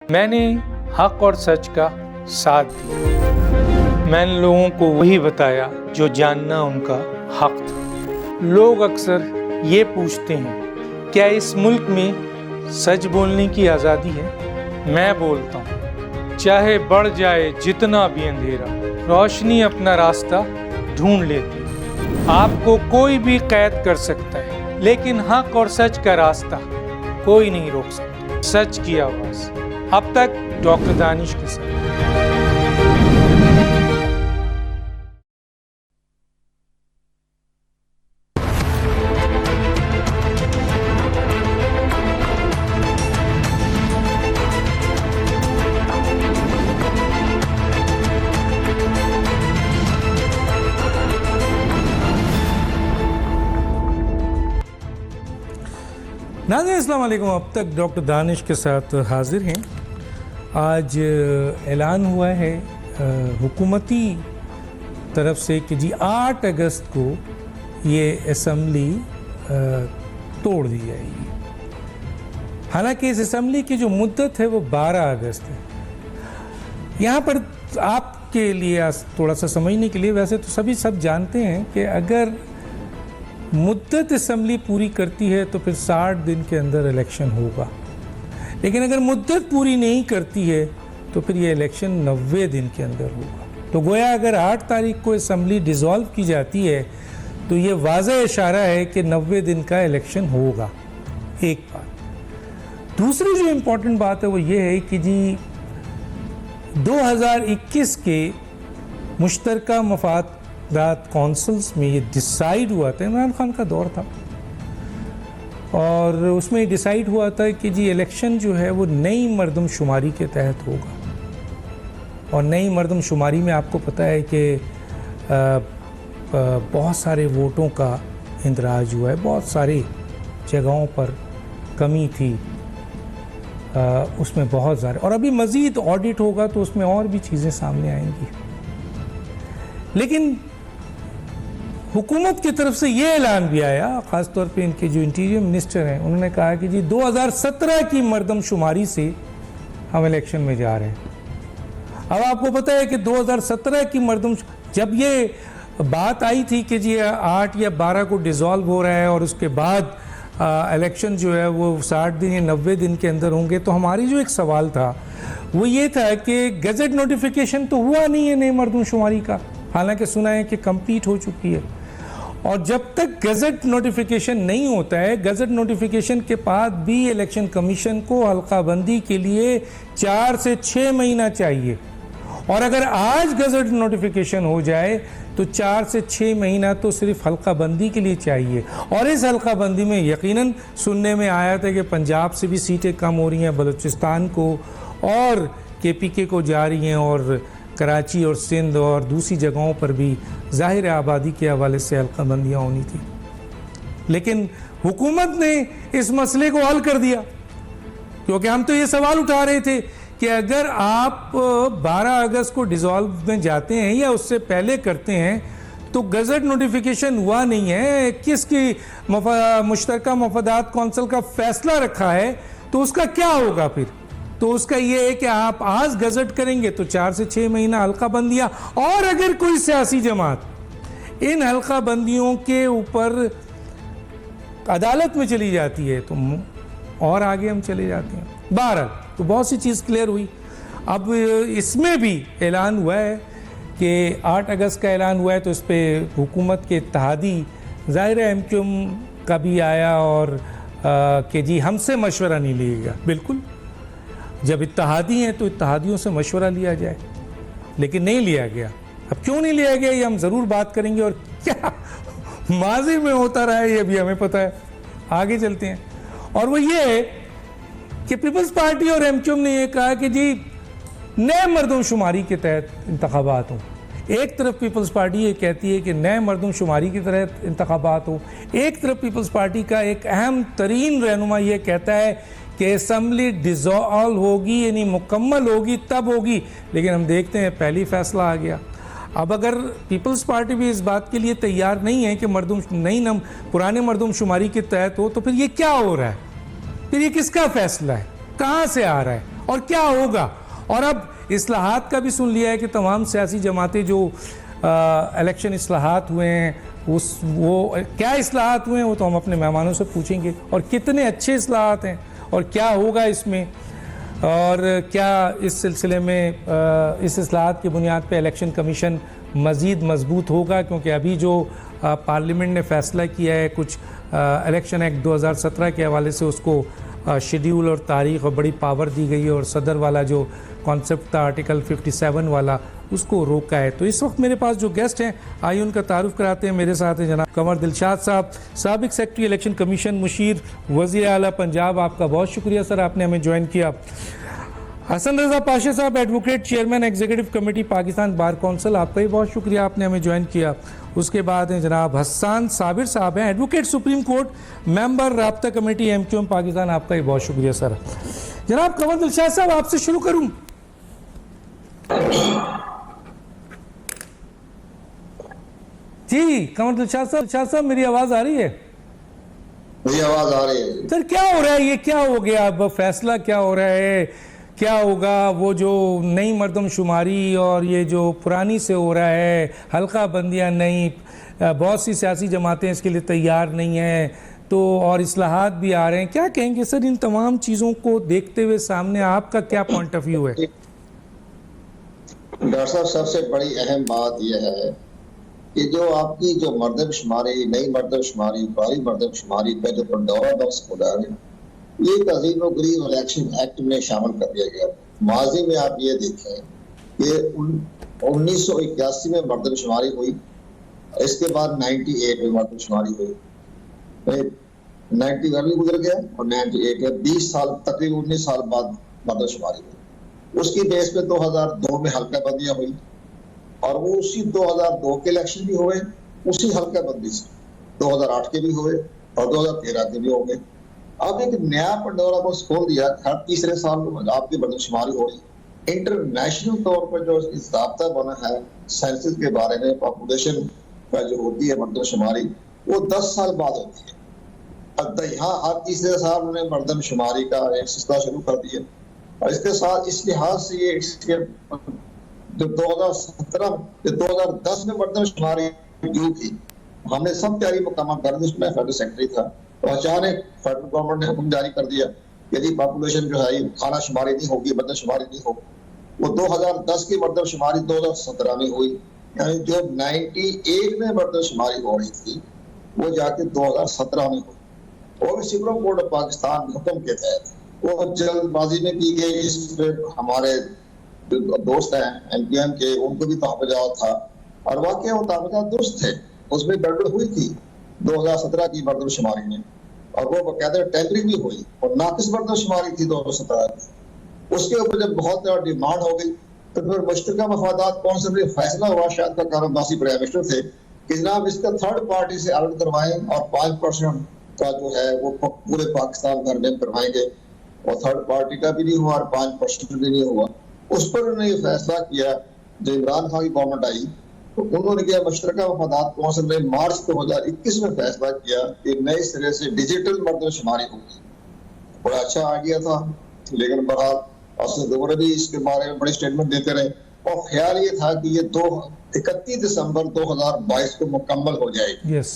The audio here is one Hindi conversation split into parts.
मैंने हक और सच का साथ दिया। मैंने लोगों को वही बताया जो जानना उनका हक था। लोग अक्सर ये पूछते हैं, क्या इस मुल्क में सच बोलने की आज़ादी है? मैं बोलता हूँ, चाहे बढ़ जाए जितना भी अंधेरा, रोशनी अपना रास्ता ढूंढ लेती है। आपको कोई भी कैद कर सकता है, लेकिन हक और सच का रास्ता कोई नहीं रोक सकता। सच की आवाज़। अब तक डॉक्टर दानिश के साथ। नाज़रीन अस्सलाम वालेकुम। अब तक डॉक्टर दानिश के साथ हाजिर हैं। आज ऐलान हुआ है हुकूमती तरफ से कि जी 8 अगस्त को ये असम्बली तोड़ दी जाएगी। हालांकि इस असम्बली की जो मुद्दत है वो 12 अगस्त है। यहाँ पर आपके लिए थोड़ा सा समझने के लिए, वैसे तो सभी सब जानते हैं कि अगर मुद्दत असम्बली पूरी करती है तो फिर 60 दिन के अंदर इलेक्शन होगा, लेकिन अगर मुद्दत पूरी नहीं करती है तो फिर ये इलेक्शन 90 दिन के अंदर होगा। तो गोया अगर 8 तारीख को असम्बली डिज़ोल्व की जाती है तो ये वाज़ह इशारा है कि 90 दिन का इलेक्शन होगा। एक बात। दूसरी जो इम्पोर्टेंट बात है वो ये है कि जी 2021 के मुश्तरका मफादात कौंसल्स में ये डिसाइड हुआ था, इमरान खान का दौर था, और उसमें डिसाइड हुआ था कि जी इलेक्शन जो है वो नई मर्दमशुमारी के तहत होगा। और नई मर्दमशुमारी में आपको पता है कि बहुत सारे वोटों का इंदराज हुआ है, बहुत सारी जगहों पर कमी थी, उसमें बहुत सारे, और अभी मज़ीद ऑडिट होगा तो उसमें और भी चीज़ें सामने आएंगी। लेकिन हुकूमत की तरफ से ये ऐलान भी आया, ख़ासतौर पे इनके जो इंटीरियर मिनिस्टर हैं, उन्होंने कहा कि जी 2017 की मर्दमशुमारी से हम इलेक्शन में जा रहे हैं। अब आपको पता है कि 2017 की जब ये बात आई थी कि जी 8 या 12 को डिज़ोल्व हो रहा है और उसके बाद इलेक्शन जो है वो 60 दिन या 90 दिन के अंदर होंगे, तो हमारी जो एक सवाल था वो ये था कि गज़ट नोटिफिकेशन तो हुआ नहीं है नई मर्दमशुमारी का, हालांकि सुना है कि कंप्लीट हो चुकी है। और जब तक गज़ट नोटिफिकेशन नहीं होता है, गज़ट नोटिफिकेशन के बाद भी इलेक्शन कमीशन को हल्का बंदी के लिए 4 से 6 महीना चाहिए, और अगर आज गज़ट नोटिफिकेशन हो जाए तो 4 से 6 महीना तो सिर्फ हल्का बंदी के लिए चाहिए। और इस हल्का बंदी में यकीनन सुनने में आया था कि पंजाब से भी सीटें कम हो रही हैं, बलूचिस्तान को और KPK को जा रही हैं, और कराची और सिंध और दूसरी जगहों पर भी ज़ाहिर आबादी के हवाले से हल्का बंदियाँ होनी थी। लेकिन हुकूमत ने इस मसले को हल कर दिया, क्योंकि हम तो ये सवाल उठा रहे थे कि अगर आप 12 अगस्त को डिज़ोल्व में जाते हैं या उससे पहले करते हैं तो गज़ट नोटिफिकेशन हुआ नहीं है, 21 की मुश्तरका मफादात कौंसिल का फैसला रखा है, तो उसका क्या होगा फिर? तो उसका ये है कि आप आज गज़ट करेंगे तो 4 से 6 महीना हल्का बंदियाँ, और अगर कोई सियासी जमात इन हल्का बंदियों के ऊपर अदालत में चली जाती है तो और आगे हम चले जाते हैं। बहरहाल तो बहुत सी चीज़ क्लियर हुई। अब इसमें भी ऐलान हुआ है कि 8 अगस्त का ऐलान हुआ है, तो इस पर हुकूमत के इत्तेहादी ज़ाहिर है MQM का भी आया और कि जी हमसे मशवरा नहीं लिएगा। बिल्कुल, जब इत्तेहादी हैं तो इत्तेहादियों से मशवरा लिया जाए, लेकिन नहीं लिया गया। अब क्यों नहीं लिया गया ये हम ज़रूर बात करेंगे, और क्या माजी में होता रहा है ये भी हमें पता है। आगे चलते हैं, और वो ये है कि पीपल्स पार्टी और MQM ने ये कहा कि जी नए मर्दमशुमारी के तहत इंतखाबात हों। एक तरफ पीपल्स पार्टी ये कहती है कि नए मर्दमशुमारी की तहत इंतखाबात हो, एक तरफ पीपल्स पार्टी का एक अहम तरीन रहनुमा ये कहता है कि असम्बली डिज़ोल्व होगी, यानी मुकम्मल होगी तब होगी। लेकिन हम देखते हैं पहली फैसला आ गया। अब अगर पीपल्स पार्टी भी इस बात के लिए तैयार नहीं है कि पुराने मर्दमशुमारी के तहत हो, तो फिर ये क्या हो रहा है? फिर ये किसका फैसला है? कहाँ से आ रहा है? और क्या होगा। और अब इस्लाहात का भी सुन लिया है कि तमाम सियासी जमातें जो इलेक्शन इस्लाहात हुए हैं वो क्या इस्लाहात हुए हैं वो तो हम अपने मेहमानों से पूछेंगे, और कितने अच्छे इस्लाहात हैं और क्या होगा इसमें, और क्या इस सिलसिले में इस इस्लाहात की बुनियाद पे इलेक्शन कमीशन मज़ीद मजबूत होगा, क्योंकि अभी जो पार्लियामेंट ने फ़ैसला किया है कुछ इलेक्शन एक्ट 2017 के हवाले से उसको शेड्यूल और तारीख़ और बड़ी पावर दी गई है, और सदर वाला जो कॉन्सेप्ट था आर्टिकल 57 वाला उसको रोका है। तो इस वक्त मेरे पास जो गेस्ट हैं आइए उनका तारुफ कराते हैं। मेरे साथ हैं जनाब कमर दिलशाद साहब, साबिक सेक्रेटरी इलेक्शन कमीशन, मुशीर वज़ीर आला पंजाब, आपका बहुत शुक्रिया सर आपने हमें ज्वाइन किया। हसन रज़ा पाशा साहब, advocate, chairman executive committee Pakistan bar council, आपका भी बहुत शुक्रिया आपने हमें ज्वाइन किया। उसके बाद हैं जनाब हसन साबिर साहब हैं, एडवोकेट, सुप्रीम कोर्ट, मेंबर, राब्ता कमेटी MQM पाकिस्तान, आपका भी बहुत शुक्रिया सर। जनाब कमर दिलशाद साहब आपसे शुरू करूं। जी कमर दिलशाद साहब मेरी आवाज आ रही है? मेरी आवाज आ रही है सर। क्या हो रहा है, ये क्या हो गया, अब फैसला क्या हो रहा है, क्या होगा? वो जो नई मर्दमशुमारी और ये जो पुरानी से हो रहा है, हल्का बंदियाँ नई, बहुत सी सियासी जमातें इसके लिए तैयार नहीं हैं, तो और इस्लाहात भी आ रहे हैं, क्या कहेंगे सर इन तमाम चीज़ों को देखते हुए? सामने आपका क्या पॉइंट ऑफ व्यू है? डॉक्टर साहब, सबसे बड़ी अहम बात यह है कि जो आपकी जो मर्दमशुमारी, नई मर्दमशुमारी, पुरानी मर्दमशुमारी का जो पंडोरा बॉक्स खुला है, ये अजीम और गरीब इलेक्शन एक्ट में शामिल कर दिया गया। माजी में आप ये देखें कि 1981 में मर्दमशुमारी हुई, इसके बाद 98 में मर्दमशुमारी हुई, 91 भी गुजर गया और 98 में 20 साल तकरीबन 19 साल बाद मर्दमशुमारी हुई। उसकी बेस पे 2002 में हल्का बंदियां हुई और वो उसी 2002 के इलेक्शन भी हुए, उसी हल्का बंदी से 2008 के भी हुए और 2013 के भी हो गए। अब एक नया पंडोरा बॉक्स खोल दिया, हर तीसरे साल में आपकी मर्दमशुमारी हो रही। इंटरनेशनल तौर पर जो ज़ाब्ता बना है सेंसस के बारे में, पॉपुलेशन का जो होती है मर्दमशुमारी, वो 10 साल बाद होती है। अब यहाँ हर तीसरे साल उन्होंने मर्दमशुमारी का एक सिलसिला शुरू कर दिया और इसके साथ इस लिहाज से ये जो 2017 2010 में मर्दमशुमारी ड्यू थी, हमने सब तैयारी मुकम्मल कर दी, उसमें फेडरल सेक्रेटरी था, तो अचानक फेडरल गवर्नमेंट ने हुक्म जारी कर दिया यदि पॉपुलेशन जो है खाना शुमारी नहीं होगी, मर्दमशुमारी नहीं होगी। वो 2010 की मर्दमशुमारी 2017 में हुई, यानी जो 98 में मर्दमशुमारी हो रही थी वो जाके 2017 में हुई और सुप्रीम कोर्ट ऑफ पाकिस्तान हुक्म के तहत वो जल्दबाजी में की गई। इस पर हमारे दोस्त हैं MQM के, उनको भी तहफ़्फ़ुज़ात था और वाकई वो तहफ़्फ़ुज़ात दुरुस्त थे, उसमें गड़बड़ हुई थी 2017 की मर्दमशुमारी में और वो बाकायदा टेंडरिंग भी हुई और नाक़िस मर्दमशुमारी थी 2017 की। उसके ऊपर जब बहुत ज़्यादा डिमांड हो गई तो फिर मुश्तरका मफादात कौंसिल में फैसला हुआ, शायद का कारोबासी प्राइम मिनिस्टर थे कि जनाब इसका थर्ड पार्टी से अलग करवाएं और 5% का जो है वो पूरे पाकिस्तान भर में करवाएंगे, और थर्ड पार्टी का भी नहीं हुआ और 5% भी नहीं हुआ। उस पर उन्होंने ये फैसला किया, जो इमरान खान की गवर्नमेंट आई तो उन्होंने किया, मुश्तरका मफादात कौंसिल ने मार्च 2021 में फैसला किया कि नए सिरे से डिजिटल मर्दमशुमारी होगी। बड़ा अच्छा आइडिया था, लेकिन बहरहाल असद दोबारा भी इसके बारे में बड़ी स्टेटमेंट देते रहे और ख्याल ये था कि ये 31 दिसंबर 2022 को मुकम्मल हो जाएगी। yes.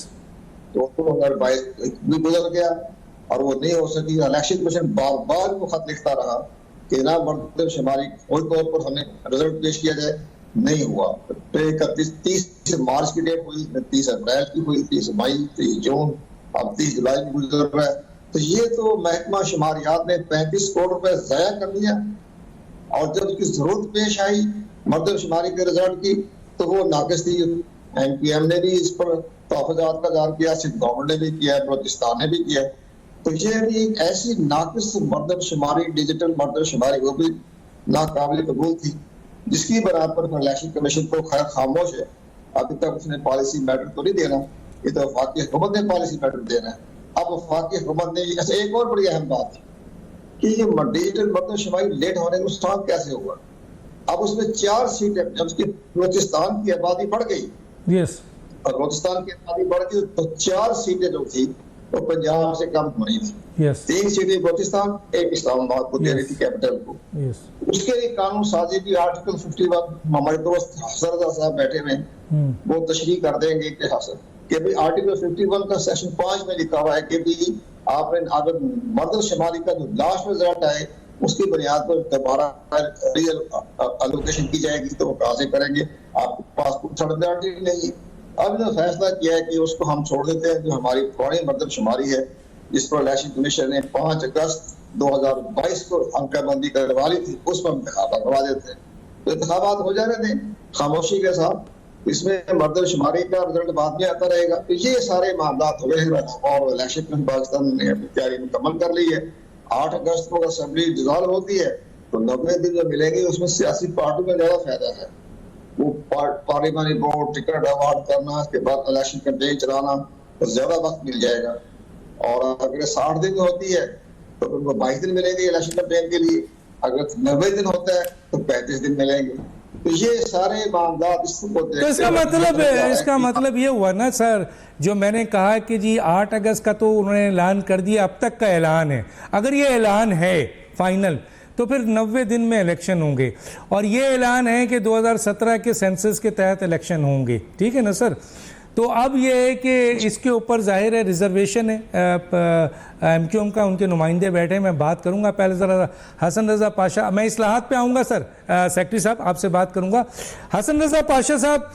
तो 2022 भी गुजर गया और वो नहीं हो सकी। इलेक्शन कमीशन बार बार को खत लिखता रहा कि ना मर्दमशुमारी कोई तौर पर हमें रिजल्ट पेश किया जाए, नहीं हुआ। 30 मार्च की डेट हुई, 30 अप्रैल की हुई, 30 मई, 30 जून, अब 30 जुलाई में गुजर रहा है। तो ये तो महकमा शुमारियात ने 35 करोड़ रुपए ज़ाया कर दिया और जब उसकी जरूरत पेश आई मर्दमशुमारी के रिजल्ट की तो वो नाक़िस थी। MQM ने भी इस पर तहफ़्फ़ुज़ात का इज़हार किया, सिंध गवर्नमेंट ने भी किया, बलोचिस्तान ने भी किया। तो ये भी एक ऐसी नाक़िस मर्दमशुमारी, डिजिटल मर्दमशुमारी, वो भी नाकाबिल कबूल थी, जिसकी बना पर इलेक्शन कमीशन को खैर खामोश है। अभी तक उसने पॉलिसी मैटर तो नहीं देना, ये तो वफाकी हुकूमत ने पॉलिसी मैटर देना है। अब वफाकी हुकूमत ने अच्छा एक और बड़ी अहम बात है कि ये डिजिटल मर्दमशुमारी लेट होने का नुकसान कैसे हुआ। अब उसमें 4 सीटें, जब उसकी बलोचिस्तान की आबादी बढ़ गई yes. और बलोचिस्तान की आबादी बढ़ गई तो 4 सीटें जो थी तो पंजाब से कम होनी थी। यस 3 सीटें बलूचिस्तान, एक इस्लामाबाद को दे रही थी कैपिटल को। यस उसके लिए कानून साजी भी आर्टिकल 51 हमारे दोस्त हसन रजा साहब बैठे हुए हैं, वो तशरीह कर देंगे कि भाई आर्टिकल 51 का सेक्शन 5 में लिखा हुआ है कि भी आपने अगर मर्दमशुमारी का जो लास्ट रिजल्ट आए उसकी बुनियाद पर दोबारा रियल एलोकेशन की जाएगी, तो वो कहाँ से करेंगे? आपके पास कुछ सर्टिफिकेट नहीं है। अब जो फैसला किया है कि उसको हम छोड़ देते हैं, जो हमारी पुरानी मर्दमशुमारी है जिस पर इलेक्शन कमीशन ने 5 अगस्त 2022 को अंकबंदी करवा ली थी, उसमें हम इंतखाबात करवा देते हैं। तो इंतखाबात हो जाने दें खामोशी के साथ, इसमें मर्दमशुमारी का रिजल्ट बाद में आता रहेगा। तो ये सारे मामला हो गए हैं और इलेक्शन कमीशन पाकिस्तान ने अपनी तैयारी मुकम्मल कर ली है। 8 अगस्त को असेंबली डिसॉल्व होती है तो 90 दिन जो मिलेंगे उसमें सियासी पार्टियों में ज्यादा फायदा है। वो पार्लियामानी बोर्ड टिकट अवार्ड करना, उसके बाद इलेक्शन कैंपेन चलाना, तो ज्यादा वक्त मिल जाएगा। और अगर 60 दिन होती है तो उनको 22 दिन मिलेंगे इलेक्शन कैंपेन के लिए, अगर 90 दिन होता है तो 35 दिन मिलेंगे। तो ये सारे मामला तो इसका मतलब ये हुआ ना सर, जो मैंने कहा कि जी 8 अगस्त का तो उन्होंने ऐलान कर दिया, अब तक का ऐलान है, अगर ये ऐलान है फाइनल तो फिर 90 दिन में इलेक्शन होंगे, और ये ऐलान है कि 2017 के सेंसस के तहत इलेक्शन होंगे, ठीक है ना सर? तो अब ये है कि इसके ऊपर जाहिर है रिजर्वेशन है, एमक्यूएम का उनके नुमाइंदे बैठे हैं, मैं बात करूंगा। पहले ज़रा हसन रज़ा पाशा, मैं इस्लाहात पे आऊँगा सर, सेक्रेटरी साहब आपसे बात करूंगा। हसन रज़ा पाशा साहब,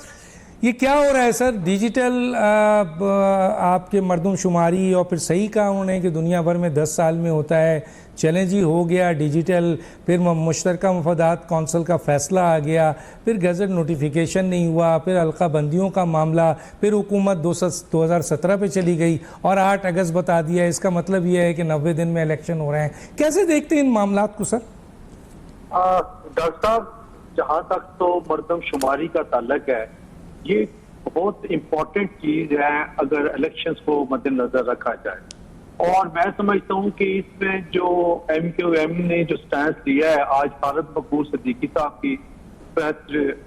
ये क्या हो रहा है सर? डिजिटल आपके मर्दमशुमारी, और फिर सही कहा उन्होंने कि दुनिया भर में 10 साल में होता है, चैलेंज ही हो गया डिजिटल, फिर मुश्तरका मफादात कौंसिल का फ़ैसला आ गया, फिर गज़ट नोटिफिकेशन नहीं हुआ, फिर हल्का बंदियों का मामला, फिर हुकूमत 2017 पे चली गई और 8 अगस्त बता दिया। इसका मतलब ये है कि 90 दिन में इलेक्शन हो रहे हैं। कैसे देखते हैं इन मामलात को सर? डॉक्टर साहब, जहाँ तक तो मर्दमशुमारी का ताल्लुक है, ये बहुत इम्पोर्टेंट चीज है अगर इलेक्शंस को मद्देनजर रखा जाए। और मैं समझता हूँ कि इसमें जो एमक्यूएम ने जो स्टैंड लिया है, आज खालिद मकबूल सिद्दीकी साहब की प्रेस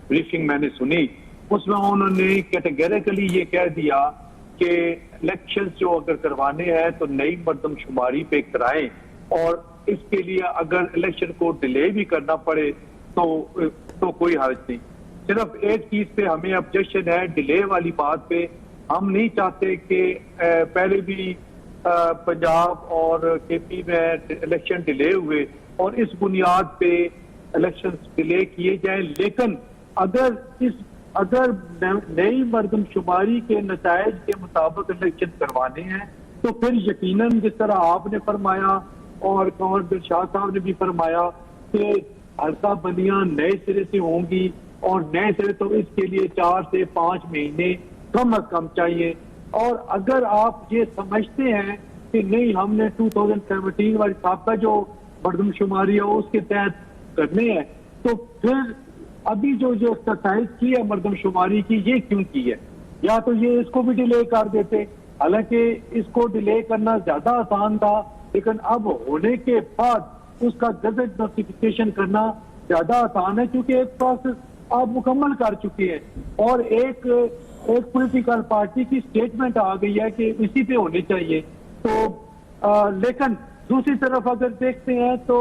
ब्रीफिंग मैंने सुनी, उसमें उन्होंने कैटेगरिकली ये कह दिया कि इलेक्शंस जो अगर करवाने हैं तो नई मर्दमशुमारी पे कराएं, और इसके लिए अगर इलेक्शन को डिले भी करना पड़े तो कोई हर्ज नहीं। सिर्फ एक चीज पे हमें ऑब्जेक्शन है, डिले वाली बात पे। हम नहीं चाहते कि पहले भी पंजाब और केपी में इलेक्शन डिले हुए और इस बुनियाद पे इलेक्शन डिले किए जाएं, लेकिन अगर नई मर्दमशुमारी के नतायज के मुताबिक इलेक्शन करवाने हैं तो फिर यकीनन जिस तरह आपने फरमाया और कंवर दिलशाद साहब ने भी फरमाया कि हल्का बंदियां नए सिरे से होंगी, और नए सिरे तो इसके लिए 4 से 5 महीने कम अज कम चाहिए। और अगर आप ये समझते हैं कि नहीं हमने 2017 वाली साहब जो मर्दमशुमारी है उसके तहत करने हैं, तो फिर अभी जो एक्सरसाइज की है मर्दमशुमारी की, ये क्यों की है? या तो ये इसको भी डिले कर देते, हालांकि इसको डिले करना ज्यादा आसान था, लेकिन अब होने के बाद उसका गजट नोटिफिकेशन करना ज्यादा आसान है, क्योंकि एक प्रोसेस आप मुकम्मल कर चुके हैं और एक पॉलिटिकल पार्टी की स्टेटमेंट आ गई है कि इसी पे होने चाहिए। तो लेकिन दूसरी तरफ अगर देखते हैं तो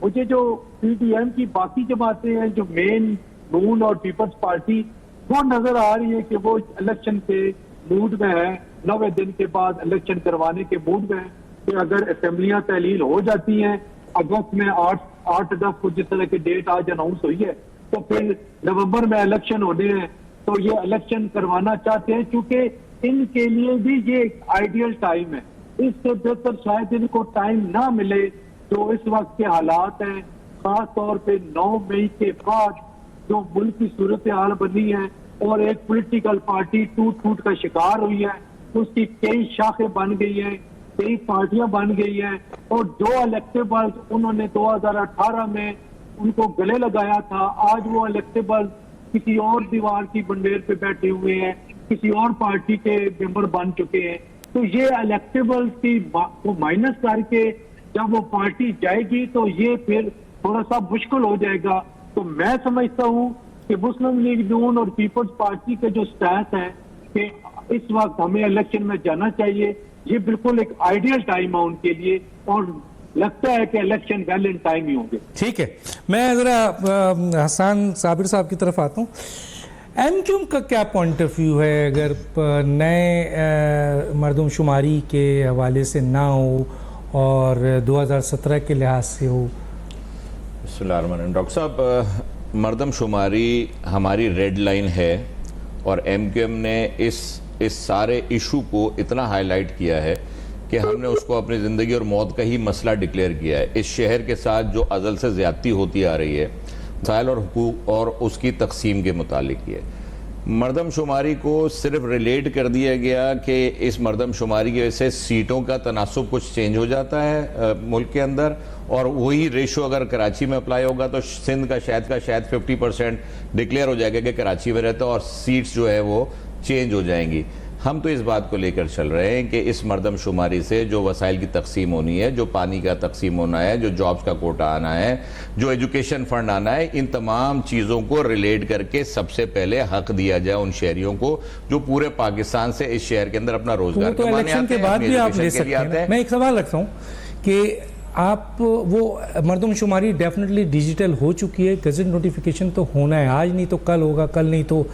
मुझे जो पीडीएम की बाकी जमातें हैं, जो मेन नून और पीपल्स पार्टी, वो नजर आ रही है कि वो इलेक्शन के मूड में है, 90 दिन के बाद इलेक्शन करवाने के मूड में है। कि अगर असेंबलियां तहलील हो जाती हैं अगस्त में, 8 अगस्त को जिस तरह की डेट आज अनाउंस हुई है, तो फिर नवंबर में इलेक्शन होने हैं, तो ये इलेक्शन करवाना चाहते हैं, क्योंकि इनके लिए भी ये आइडियल टाइम है। इससे बेहतर शायद इनको टाइम ना मिले जो इस वक्त के हालात हैं, खास तौर पे 9 मई के बाद जो मुल्क की सूरत हाल बनी है और एक पॉलिटिकल पार्टी टूट का शिकार हुई है, उसकी कई शाखें बन गई हैं, कई पार्टियां बन गई हैं, और जो इलेक्टेबल्स उन्होंने 2018 में उनको गले लगाया था, आज वो इलेक्टेबल्स किसी और दीवार की बंडेर पे बैठे हुए हैं, किसी और पार्टी के मेंबर बन चुके हैं। तो ये इलेक्टेबल्स की को माइनस करके जब वो पार्टी जाएगी तो ये फिर थोड़ा सा मुश्किल हो जाएगा। तो मैं समझता हूँ कि मुस्लिम लीग नून और पीपल्स पार्टी के जो स्टैंड है कि इस वक्त हमें इलेक्शन में जाना चाहिए, ये बिल्कुल एक आइडियल टाइम है उनके लिए और लगता है कि इलेक्शन वेल इन टाइम ही होंगे। ठीक है, मैं ज़रा हसन साबिर साहब की तरफ आता हूँ। एमक्यूएम का क्या पॉइंट ऑफ व्यू है अगर नए मरदमशुमारी के हवाले से ना हो और 2017 के लिहाज से हो? डॉक्टर साहब, मरदमशुमारी हमारी रेड लाइन है और एमक्यूएम ने इस सारे इशू को इतना हाईलाइट किया है कि हमने उसको अपनी ज़िंदगी और मौत का ही मसला डिक्लेयर किया है। इस शहर के साथ जो अज़ल से ज़्यादती होती आ रही है वसाइल और हुकूक और उसकी तकसीम के मुतालिक है। मरदमशुमारी को सिर्फ रिलेट कर दिया गया कि इस मरदमशुमारी की वजह से सीटों का तनासुब कुछ चेंज हो जाता है मुल्क के अंदर, और वही रेशो अगर कराची में अप्लाई होगा तो सिंध का शायद 50% डिक्लेयर हो जाएगा कि कराची में रहता है और सीट्स जो है वो चेंज हो जाएंगी। हम तो इस बात को लेकर चल रहे हैं कि इस मरदमशुमारी से जो वसाइल की तकसीम होनी है, जो पानी का तकसीम होना है, जो जॉब्स का कोटा आना है, जो एजुकेशन फंड आना है, इन तमाम चीज़ों को रिलेट करके सबसे पहले हक दिया जाए उन शहरियों को जो पूरे पाकिस्तान से इस शहर के अंदर अपना रोजगार तो इलेक्शन के बाद भी आप ले सकते हैं। मैं एक सवाल रखता हूँ कि आप वो मरदमशुमारी डेफिनेटली डिजिटल हो चुकी है, गजट नोटिफिकेशन तो होना है, आज नहीं तो कल होगा, कल नहीं तो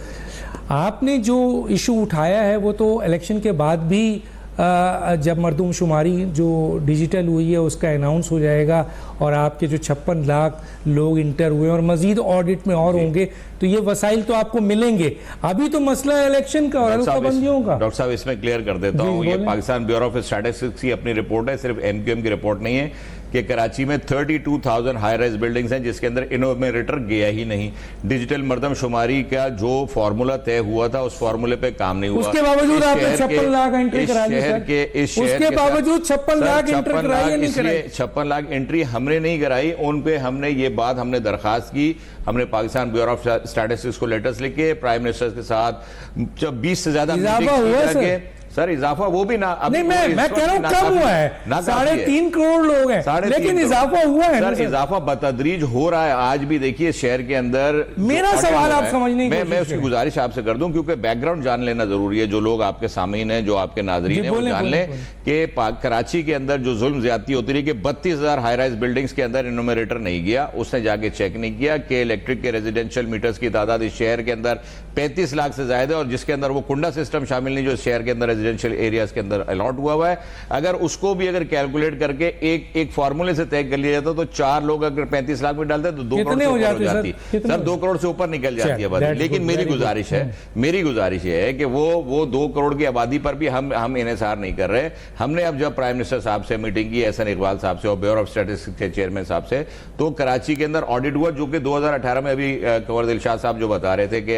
आपने जो इशू उठाया है वो तो इलेक्शन के बाद भी जब मरदमशुमारी जो डिजिटल हुई है उसका अनाउंस हो जाएगा और आपके जो 56 लाख लोग इंटर हुए और मजीद ऑडिट में और होंगे तो ये वसाइल तो आपको मिलेंगे। अभी तो मसला है इलेक्शन का और पाबंदियों का। डॉक्टर साहब, इसमें क्लियर कर देता हूँ, ये पाकिस्तान ब्यूरो ऑफ स्टैटिस्टिक्स की अपनी रिपोर्ट है, सिर्फ एमक्यूएम की रिपोर्ट नहीं है, कि कराची में 32,000 हाई राइज बिल्डिंग्स हैं जिसके अंदर इनोमिनेटर गया ही नहीं। डिजिटल मरदमशुमारी का जो फार्मूला तय हुआ था उस फार्मूले पे काम नहीं हुआ। उसके बावजूद आपने 56 लाख एंट्री करा ली सर। उसके बावजूद 56 लाख एंट्री कराई नहीं कराई? 56 लाख एंट्री हमने नहीं कराई, उन पे हमने ये बात हमने दरखास्त की, हमने पाकिस्तान ब्यूरो ऑफ स्टैटिस्टिक्स को लेटर्स लिखे, प्राइम मिनिस्टर के साथ जब 20 से ज्यादा सर इजाफा वो भी ना नहीं, मैं कह रहा हूँ कम हुआ है, 3.5 करोड़ लोग हैं, लेकिन इजाफा हुआ है सर, इजाफा बतदरीज हो रहा है। आज भी देखिए शहर के अंदर मेरा सवाल आप समझने की मैं उसकी गुजारिश आपसे कर दूं क्योंकि बैकग्राउंड जान लेना जरूरी है। जो लोग आपके सामीन हैं, जो आपके नाजरीन हैं, वो जान लें कि कराची के अंदर जो जुल्म ज्यादती होती रही कि 32,000 हाई राइज बिल्डिंग्स के अंदर इनोमिनेटर नहीं गया, उसने जाके चेक नहीं किया कि इलेक्ट्रिक के रेजिडेंशियल मीटर्स की तादाद इस शहर के अंदर 35 लाख से ज्यादा है और जिसके अंदर वो कुंडा सिस्टम शामिल नहीं जो शहर के अंदर रेजिडेंशियल एरियाज के अंदर अलॉट हुआ है। अगर उसको भी अगर कैलकुलेट करके एक फार्मूले से तय कर लिया जाता तो 4 लोग अगर 35 लाख में डालते तो 2 करोड़ हो जाती सर, 2 करोड़ से ऊपर निकल जाती है आबादी। लेकिन मेरी गुजारिश है कि वो 2 करोड़ की आबादी पर भी हम इन्हिसार नहीं कर रहे। हमने अब जब प्राइम मिनिस्टर साहब से मीटिंग की, एहसन इकबाल साहब से और ब्यूरो ऑफ स्टैटिस्टिक्स के चेयरमैन साहब से, तो कराची के अंदर ऑडिट हुआ जो कि 2018 में अभी कंवर दिलशाद साहब जो बता रहे थे कि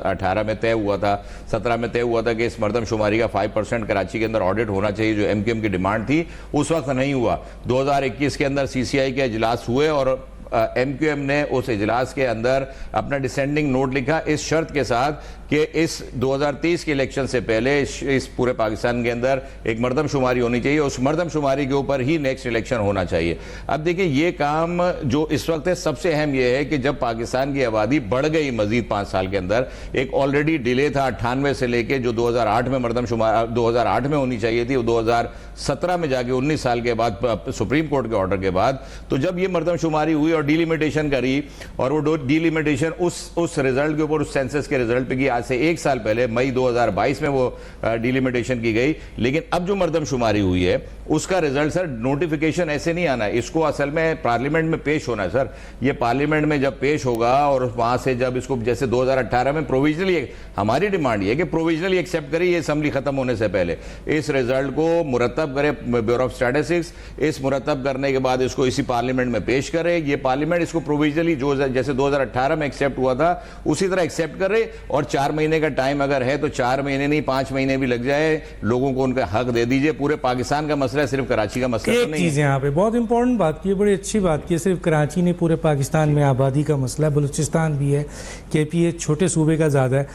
18 में तय हुआ था, 17 में तय हुआ था कि इस मरदमशुमारी का 5% कराची के अंदर ऑडिट होना चाहिए, जो एमक्यूएम की डिमांड थी। उस वक्त नहीं हुआ। 2021 के अंदर सीसीआई के इजलास हुए और एमक्यूएम ने उस इजलास के अंदर अपना डिसेंडिंग नोट लिखा इस शर्त के साथ कि इस 2023 के इलेक्शन से पहले इस पूरे पाकिस्तान के अंदर एक मरदमशुमारी होनी चाहिए, उस मरदमशुमारी के ऊपर ही नेक्स्ट इलेक्शन होना चाहिए। अब देखिए ये काम जो इस वक्त है, सबसे अहम यह है कि जब पाकिस्तान की आबादी बढ़ गई मजीद 5 साल के अंदर, एक ऑलरेडी डिले था 98 से लेके जो 2008 में मरदमशुमारी 2008 में होनी चाहिए थी, वो 2017 में जाके 19 साल के बाद सुप्रीम कोर्ट के ऑर्डर के बाद, तो जब ये मरदमशुमारी हुई और डिलिमिटेशन करी और वो डिलिमिटेशन उस रिजल्ट के ऊपर, उस सेंसस के रिजल्ट पे की, आज से 1 साल पहले मई 2022 में वो डिलिमिटेशन की गई। लेकिन अब जो मरदमशुमारी हुई है उसका रिजल्ट सर नोटिफिकेशन ऐसे नहीं आना है, इसको असल में पार्लियामेंट में पेश होना है सर। ये पार्लियामेंट में जब पेश होगा और वहां से जब इसको जैसे 2018 में प्रोविजनली, हमारी डिमांड ये है कि प्रोविजनली एक्सेप्ट करे ये असेंबली खत्म होने से पहले, इस रिजल्ट को मुरतब करे ब्यूरो ऑफ स्टैटिस्टिक्स, इस मुरतब करने के बाद इसको इसी पार्लियामेंट में पेश करे, ये पार्लियामेंट इसको प्रोविजनली जो जैसे 2018 में एक्सेप्ट हुआ था उसी तरह एक्सेप्ट करे और 4 महीने का टाइम अगर है तो 4 महीने नहीं 5 महीने भी लग जाए, लोगों को उनका हक दे दीजिए। पूरे पाकिस्तान का मसला है, सिर्फ कराची का मसला एक चीज़ यहाँ पे बहुत इंपॉर्टेंट बात की, बड़ी अच्छी बात की, सिर्फ कराची ने पूरे पाकिस्तान में आबादी का मसला है, बलूचिस्तान भी है, केपीए छोटे सूबे का ज़्यादा है।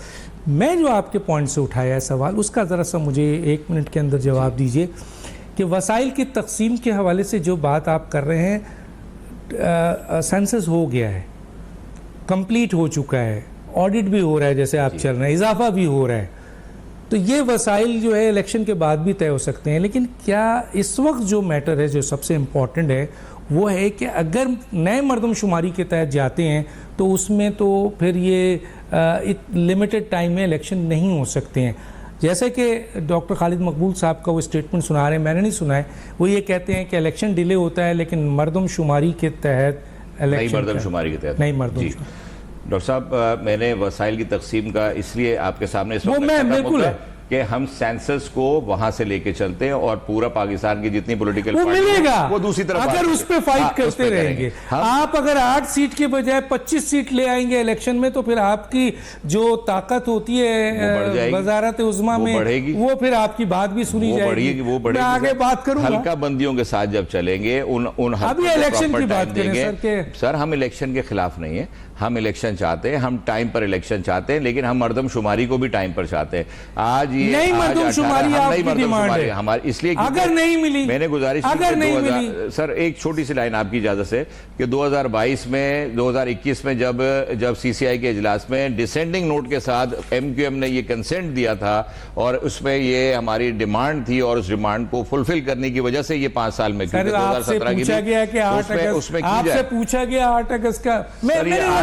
मैं जो आपके पॉइंट से उठाया है सवाल, उसका ज़रा सा मुझे 1 मिनट के अंदर जवाब दीजिए कि वसाइल की तकसीम के हवाले से जो बात आप कर रहे हैं, सेंसस हो गया है, कंप्लीट हो चुका है, ऑडिट भी हो रहा है जैसे आप चल रहे हैं, इजाफा भी हो रहा है, तो ये वसाइल जो है इलेक्शन के बाद भी तय हो सकते हैं। लेकिन क्या इस वक्त जो मैटर है, जो सबसे इम्पॉर्टेंट है, वो है कि अगर नए मरदमशुमारी के तहत जाते हैं तो उसमें तो फिर ये लिमिटेड टाइम में इलेक्शन नहीं हो सकते हैं। जैसे कि डॉक्टर खालिद मकबूल साहब का वो स्टेटमेंट सुना रहे हैं, मैंने नहीं सुना है, वो ये कहते हैं कि इलेक्शन डिले होता है लेकिन मरदमशुमारी के तहत नई मरदमशुमारी के तहत नहीं मरदमशुमारी। डॉक्टर साहब, मैंने वसाइल की तकसीम का इसलिए आपके सामने इस वक्त बिल्कुल कि हम सेंसस को वहां से लेके चलते हैं और पूरा पाकिस्तान की जितनी पॉलिटिकल वो मिलेगा वो दूसरी तरफ अगर उस पे फाइट करते रहेंगे। आप अगर 8 सीट के बजाय 25 सीट ले आएंगे इलेक्शन में तो फिर आपकी जो ताकत होती है वजारत उज़्मा में वो फिर आपकी बात भी सुनी जाएगी। वो बढ़ेगी। मैं आगे बात करूंगा। हल्का बंदियों के साथ जब चलेंगे उन अभी इलेक्शन की बात करेंगे सर, हम इलेक्शन के खिलाफ नहीं है, हम इलेक्शन चाहते हैं, हम टाइम पर इलेक्शन चाहते हैं, लेकिन हम मरदमशुमारी को भी टाइम पर चाहते हैं। आज ये नहीं मरदमशुमारी आपकी डिमांड है हमारी, इसलिए अगर नहीं मिली, मैंने गुजारिश अगर नहीं मिली सर, एक छोटी सी लाइन आपकी इजाजत से कि 2022 में 2021 में जब सीसीआई के इजलास में डिसेंडिंग नोट के साथ एमक्यूएम ने ये कंसेंट दिया था और उसमें ये हमारी डिमांड थी और उस डिमांड को फुलफिल करने की वजह से ये 5 साल में 2017 की पूछा गया कि 8 अगस्त आपसे पूछा गया 8 अगस्त का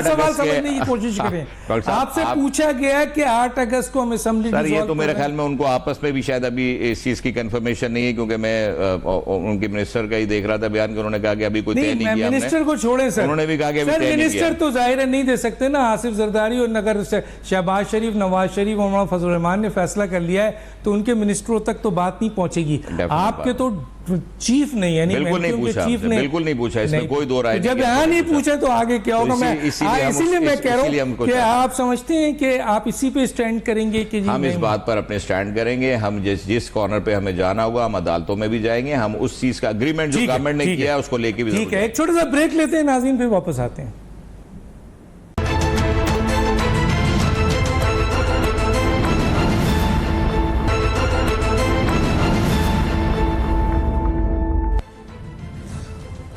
सवाल समझने की कोशिश करें। आपसे पूछा गया कि 8 अगस्त को हम असेंबली सर, ये तो मेरे ख्याल में उनको आपस में भी शायद अभी इस चीज की कंफर्मेशन नहीं है, क्योंकि मैं उनके मिनिस्टर का ही देख रहा था बयान कि उन्होंने कहा कि अभी कोई तय नहीं किया। मिनिस्टर को छोड़े सर, उन्होंने भी कहा कि अभी तय नहीं किया। मिनिस्टर तो जाहिर नहीं दे सकते ना। आसिफ जरदारी और नगर शहबाज शरीफ, नवाज शरीफ और मौलाना फजल रहमान ने फैसला कर लिया है तो उनके मिनिस्टरों तक तो बात नहीं पहुंचेगी। आपके तो चीफ नहीं है, बिल्कुल नहीं पूछा, बिल्कुल नहीं पूछा, इसमें कोई दो राय जब यहाँ नहीं पूछे तो आगे क्या होगा। मैं इसीलिए मैं कह रहा हूँ कि आप समझते हैं कि आप इसी पे स्टैंड करेंगे कि हम इस बात पर अपने स्टैंड करेंगे। हम जिस कॉर्नर पे हमें जाना होगा हम अदालतों में भी जाएंगे। हम उस चीज का एग्रीमेंट जो गवर्नमेंट ने किया है उसको लेके भी ठीक है। एक छोटा सा ब्रेक लेते हैं नाज़रीन, फिर वापस आते हैं।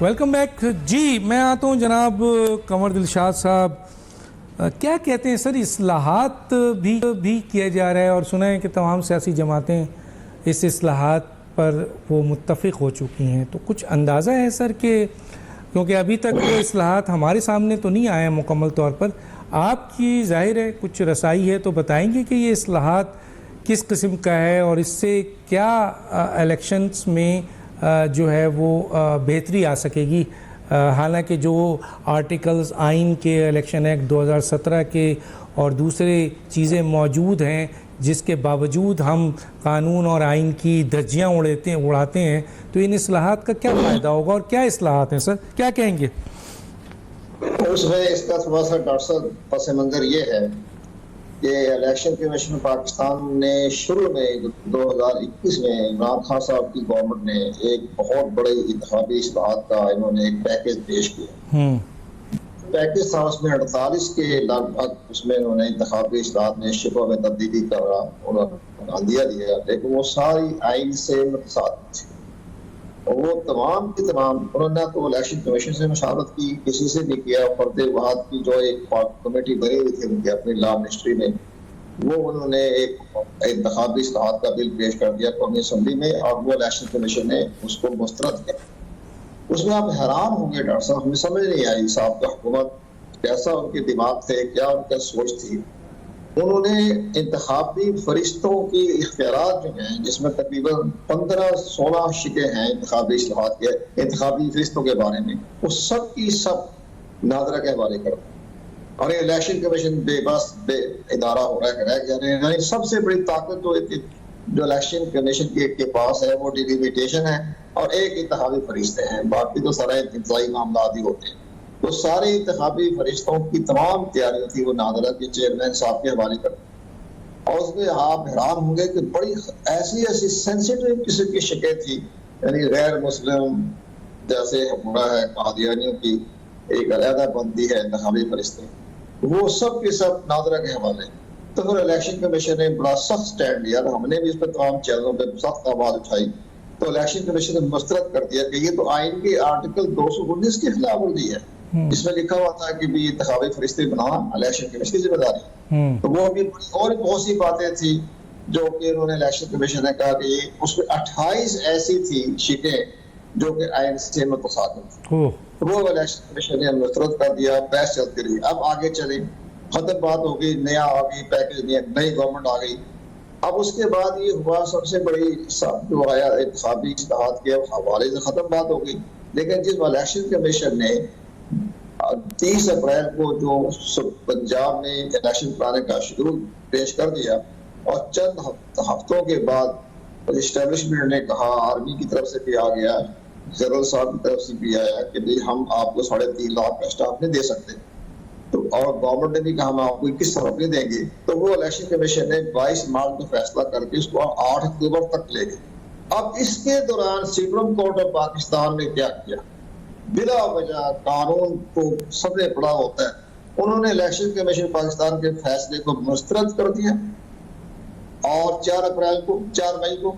वेलकम बैक जी। मैं आता हूँ जनाब कंवर दिलशाद साहब, क्या कहते हैं सर, इस्लाहात भी किया जा रहा है और सुना है कि तमाम सियासी जमातें इस इस्लाहात पर वो मुत्तफ़िक हो चुकी हैं, तो कुछ अंदाज़ा है सर कि, क्योंकि अभी तक वो इस्लाहात हमारे सामने तो नहीं आए मुकम्मल तौर पर, आपकी जाहिर है कुछ रसाई है, तो बताएंगे कि ये इस्लाहात किस किस्म का है और इससे क्या इलेक्शंस में जो है वो बेहतरी आ सकेगी। हालांकि जो आर्टिकल्स आइन के, इलेक्शन एक्ट 2017 के और दूसरे चीज़ें मौजूद हैं, जिसके बावजूद हम कानून और आइन की धज्जियाँ उड़ाते हैं, तो इन इस्लाहात का क्या फ़ायदा होगा और क्या इस्लाहात हैं सर, क्या कहेंगे? उसमें इसका थोड़ा सा डॉक्टर साहब पस मंजर ये है कि इलेक्शन कमीशन पाकिस्तान ने शुरू में 2021 में इमरान खान साहब की गवर्नमेंट ने एक बहुत बड़े इंतखाबी इस्लाहात का इन्होंने एक पैकेज पेश किया। पैकेज था उसमें 48 के लगभग, उसमें उन्होंने इंतखाबी इस्लाहात में शिफा में तब्दीली का उन्होंने आंदिया दिया, लेकिन वो सारी आइन से मुतसादिफ थी। वो तमाम की तमाम उन्होंने तो इलेक्शन कमीशन से मशावरत की, किसी से नहीं किया। फर्द वहाद की जो एक कमेटी बनी हुई थी उनकी अपनी लॉ मिनिस्ट्री में, वो उन्होंने एक इंतखाबी इस्लाहात का बिल पेश कर दिया कौमी असम्बली में और वो इलेक्शन कमीशन ने उसको मुस्तरद किया। उसमें आप हैरान होंगे डॉक्टर साहब, हमें समझ नहीं आई साहब का हुकूमत कैसा उनके दिमाग थे, क्या उनका सोच थी। उन्होंने इंतखाबी फरिश्तों की इख्तियारात जो हैं, जिसमें तकरीबन 15-16 शिके हैं इंतखाबी इस्लाहात के, इंतखाबी फरिश्तों के बारे में, वो सब की सब नादरा के हवाले कर दिया। और इलेक्शन कमीशन बेबस इदारा हो रहा है, रह गया। सबसे बड़ी ताकत जो इलेक्शन कमीशन के पास है वो डिलिमिटेशन है और एक इंतखाबी फरिश्ते हैं, बाकी तो सारे इंतजाई मामला ही होते हैं। तो सारे इंतखाबी फरिश्तों की तमाम तैयारियां थी वो नादरा के चेयरमैन साहब के हवाले कर, और उसमें आप हैरान होंगे कि बड़ी ऐसी सेंसिटिव किस्म की शिकें थी, यानी गैर मुस्लिम जैसे हुक्मरां है, कादियानियों की एक अलहदा बंदी है, इंतखाबी फरिश्ते, वो सब के सब नादरा के हवाले। तो फिर इलेक्शन कमीशन ने बड़ा सख्त स्टैंड लिया, हमने भी इस पर तमाम चैनलों पर सख्त आवाज उठाई। तो इलेक्शन कमीशन ने मुस्तरद कर दिया कि ये तो आइन के आर्टिकल 219 की खिलाफ वर्जी है, इसमें लिखा हुआ था कि भी इंतखाबी फरिश्ते बनाना इलेक्शन कमीशन की जिम्मेदारी। तो वो भी और बहुत सी बातें थी जो कि उन्होंने इलेक्शन कमीशन ने कहा कि उसमें 28 ऐसी थी शिकें जो कि आइन से मुतसादिम थी। वो इलेक्शन कमीशन ने मुस्तरद कर दिया, बहस चलती रही। अब आगे चले, खत्म बात हो गई, नया आ गई पैकेज, नई गवर्नमेंट आ गई। अब उसके बाद ये हुआ सबसे बड़ी जो आया इंतखाबी इस्लाहात के हवाले से खत्म बात हो गई। लेकिन जिस इलेक्शन कमीशन ने 30 अप्रैल को जो पंजाब में इलेक्शन कराने का शेड्यूल पेश कर दिया और चंद हफ्तों के बाद एस्टेब्लिशमेंट ने कहा, आर्मी की तरफ से भी आ गया, जनरल साहब की तरफ से भी आया कि भाई हम आपको 3.5 लाख का स्टाफ नहीं दे सकते, तो और गवर्नमेंट ने भी कहा हम आपको 21 तरफ नहीं देंगे। तो वो इलेक्शन कमीशन ने 22 मार्च को फैसला करके उसको 8 अक्टूबर तक ले गए। अब इसके दौरान सुप्रीम कोर्ट ऑफ पाकिस्तान ने क्या किया, बिला वजह कानून को सबने पढ़ा होता है, उन्होंने इलेक्शन कमीशन पाकिस्तान के फैसले को मुस्तरद कर दिया और 4 मई को,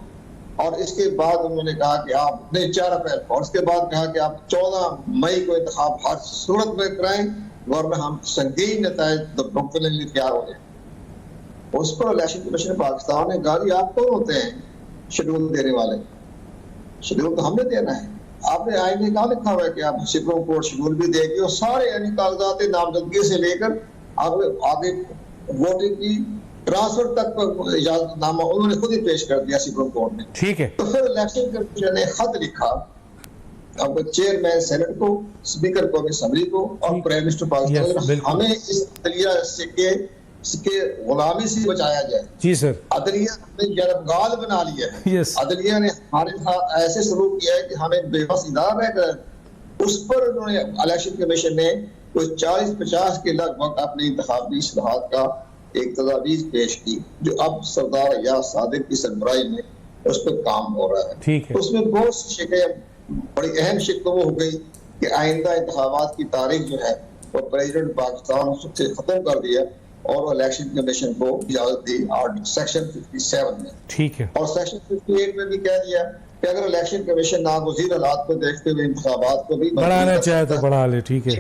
और इसके बाद उन्होंने कहा कि आप नहीं 4 अप्रैल को, और उसके बाद कहा कि आप 14 मई को इंतखाब हर सूरत में कराएं, गवर्नमेंट हम संगीन नतायज के लिए तैयार हो गए। उस पर इलेक्शन कमीशन पाकिस्तान ने कहा आप कौन होते हैं शेड्यूल देने वाले, शेड्यूल तो हमने देना है, आपने आईन में कहा लिखा हुआ है कि आप सुप्रीम कोर्ट शेड्यूल भी देगी, और सारे यानी कागजात नामजदगी से लेकर आगे वोटिंग की ट्रांसफर तक इजाजतनामा उन्होंने खुद ही पेश कर दिया सुप्रीम कोर्ट ने। ठीक है। तो फिर इलेक्शन कमीशन ने खत लिखा अब चेयरमैन सेनेट को, स्पीकर को असेंबली को और प्राइम मिनिस्टर पाकिस्तान, हमें इस अदलिया के गुलामी से बचाया जाए। जी सर। अदलिया ने जरबगाल बना लिया है। यस। अदलिया ने हमारे साथ ऐसे सलूक किया है कि हमें बेबस इदारा रहकर, उस पर उन्होंने इलेक्शन कमीशन ने कोई 40-50 के लगभग अपनी इंतखाबी इस्लाहात का एक तजावीज पेश की, जो अब सरदार याद सादिक की सरबराही में उस पर काम हो रहा है। ठीक है। उसमें बहुत सी शिकें, बड़ी अहम शिक तो वो हो गई कि आइंदा इंतखाबात की तारीख जो है वो प्रेसिडेंट पाकिस्तान से खत्म कर दिया और इलेक्शन कमीशन को इजाजत दी सेक्शन 57 में। ठीक है। और सेक्शन 58 में भी कह दिया कि अगर इलेक्शन कमीशन नागुज़ीर हालात को देखते हुए इंतखाबात को भी बढ़ाना चाहे तो बढ़ा ले। ठीक है।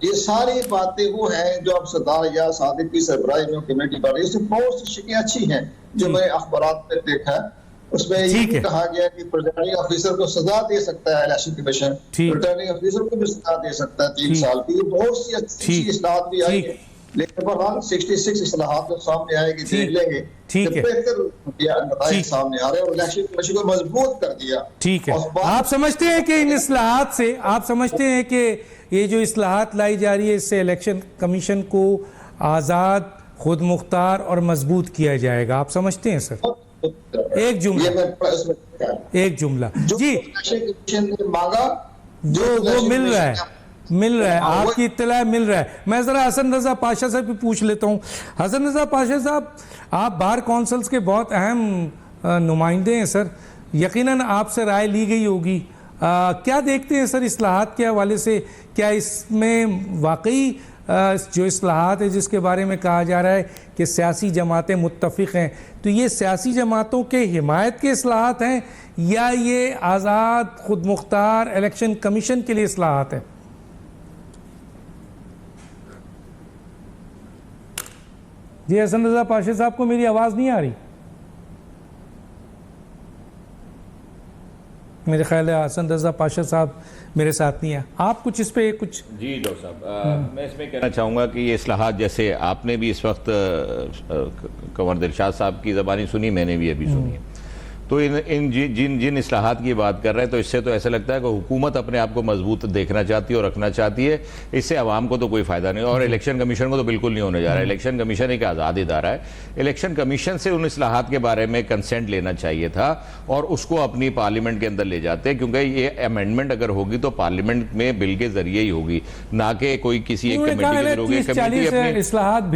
ये सारी बातें वो हैं जो अब सरदार याद सादिक की सरबराही में कमेटी बन रही है। इसमें बहुत सी शिकें अच्छी हैं जो मैंने अखबारात में देखा है। उसमें ये भी कहा गया कि प्रिजाइडिंग ऑफिसर को सजा दे सकता है इलेक्शन कमीशन, रिटर्निंग ऑफिसर को भी सजा दे सकता है 3 साल की। बहुत सी अच्छी इस्लाहात भी आई है, लेकिन बहरहाल 66 इस्लाहात जो सामने आएगी देख लेंगे, बेहतर नतीजे सामने आ रहे हैं और इलेक्शन कमीशन को मजबूत कर दिया। ठीक है। आप समझते हैं कि इन इस्लाहात से, आप समझते हैं कि ये जो इस्लाहात लाई जा रही है इससे इलेक्शन कमीशन को आज़ाद, खुद मुख्तार और मजबूत किया जाएगा, आप समझते हैं सर? एक जुमला जी मांगा जो वो मिल रहा है, आपकी इत्तला मिल रहा है। मैं जरा हसन रजा पाशा से भी पूछ लेता हूँ। हसन रजा पाशा साहब, आप बार कौंसल्स के बहुत अहम नुमाइंदे हैं सर, यकीनन आपसे राय ली गई होगी, क्या देखते हैं सर इस्लाहात के हवाले से? क्या इसमें वाकई जो इस्लाहात है जिसके बारे में कहा जा रहा है कि सियासी जमातें मुत्तफिक हैं, तो ये सियासी जमातों के हिमायत के इस्लाहात हैं या ये आज़ाद, खुद मुख्तार इलेक्शन कमीशन के लिए इस्लाहात है? जी हसन रजा पाशा साहब को मेरी आवाज़ नहीं आ रही? मेरे ख्याल है हसन रजा पाशा साहब मेरे साथ नहीं है। आप कुछ इस पे कुछ? जी डॉक्टर साहब, मैं इसमें कहना चाहूँगा कि ये इस्लाहात, जैसे आपने भी इस वक्त कंवर दिलशाद साहब की ज़बानी सुनी, मैंने भी अभी सुनी है, तो इन जिन इस्लाहात की बात कर रहे हैं, तो इससे तो ऐसा लगता है कि हुकूमत अपने आप को मजबूत देखना चाहती है और रखना चाहती है, इससे आवाम को तो कोई फ़ायदा नहीं, और इलेक्शन कमीशन को तो बिल्कुल नहीं होने जा रहा है। इलेक्शन कमीशन एक आज़ाद इदारा है, इलेक्शन कमीशन से उन इस्लाहात के बारे में कंसेंट लेना चाहिए था और उसको अपनी पार्लियामेंट के अंदर ले जाते, क्योंकि ये अमेंडमेंट अगर होगी तो पार्लियामेंट में बिल के जरिए ही होगी, ना कि कोई किसी एक कमेटी के जरिए होगी। कमेटी अपनी